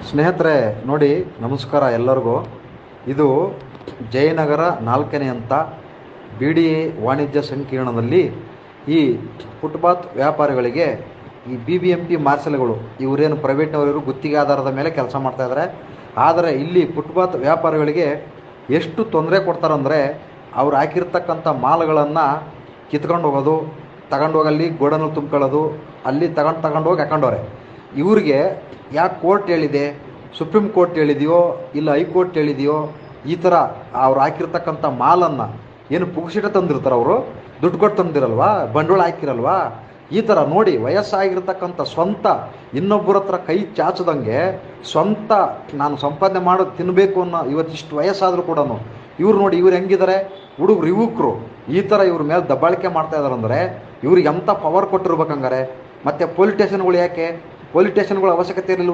ಸ್ನೇಹಿತರೆ ನೋಡಿ, ನಮಸ್ಕಾರ ಎಲ್ಲರಿಗೂ. ಇದು ಜಯನಗರ 4ನೇ ಹಂತ BDA ವಾಣಿಜ್ಯ ಸಂಕೀರ್ಣದಲ್ಲಿ ಈ ಫುಟ್ಪಾತ್ ವ್ಯಾಪಾರಿಗಳಿಗೆ ಈ BBMP ಮಾರ್ಷಲ್ಗಳು ಇವರೇನು ಪ್ರೈವೇಟ್ನವರು ಗುತ್ತಿಗೆ ಆಧಾರದ ಮೇಲೆ ಕೆಲಸ ಮಾಡ್ತಾಯಿದ್ದಾರೆ. ಆದರೆ ಇಲ್ಲಿ ಫುಟ್ಪಾತ್ ವ್ಯಾಪಾರಿಗಳಿಗೆ ಎಷ್ಟು ತೊಂದರೆ ಕೊಡ್ತಾರಂದರೆ, ಅವ್ರು ಹಾಕಿರ್ತಕ್ಕಂಥ ಮಾಲ್ಗಳನ್ನು ಕಿತ್ಕೊಂಡು ಹೋಗೋದು, ತಗೊಂಡೋಗಲ್ಲಿ ಗೋಡನಲ್ಲಿ ತುಂಬ್ಕೊಳ್ಳೋದು, ಅಲ್ಲಿ ತಗೊಂಡೋಗಿ ಹಾಕೊಂಡವ್ರೆ. ಇವ್ರಿಗೆ ಯಾಕೆ ಕೋರ್ಟ್ ಹೇಳಿದೆ, ಸುಪ್ರೀಂ ಕೋರ್ಟ್ ಹೇಳಿದೆಯೋ ಇಲ್ಲ ಹೈಕೋರ್ಟ್ ಹೇಳಿದೆಯೋ, ಈ ಥರ ಅವ್ರು ಹಾಕಿರ್ತಕ್ಕಂಥ ಮಾಲನ್ನು ಏನು ಪುಗ್ಸಿಟ ತಂದಿರ್ತಾರೆ, ಅವರು ದುಡ್ಡು ಕೊಟ್ಟು ತಂದಿರಲ್ವಾ, ಬಂಡವಾಳ ಹಾಕಿರಲ್ವಾ, ಈ ಥರ ನೋಡಿ ವಯಸ್ಸಾಗಿರ್ತಕ್ಕಂಥ ಸ್ವಂತ ಇನ್ನೊಬ್ಬರ ಹತ್ರ ಕೈ ಚಾಚದಂಗೆ ಸ್ವಂತ ನಾನು ಸಂಪಾದನೆ ಮಾಡೋದು ತಿನ್ನಬೇಕು ಅನ್ನೋ ಇವತ್ತಿಷ್ಟು ವಯಸ್ಸಾದರೂ ಕೂಡ ಇವ್ರು ನೋಡಿ, ಇವ್ರು ಹೆಂಗಿದ್ದಾರೆ, ಹುಡುಗರು ಯುವಕರು ಈ ಥರ ಇವ್ರ ಮೇಲೆ ದಬ್ಬಾಳಿಕೆ ಮಾಡ್ತಾ ಇದ್ದಾರೆ ಅಂದರೆ ಇವ್ರಿಗೆ ಎಂಥ ಪವರ್ ಕೊಟ್ಟಿರ್ಬೇಕಂಗಾರೆ. ಮತ್ತು ಪೊಲೀಸ್ ಸ್ಟೇಷನ್ಗಳು ಯಾಕೆ, ಪೊಲೀಸ್ ಸ್ಟೇಷನ್ಗಳ ಅವಶ್ಯಕತೆ ಇರಲಿಲ್ಲ.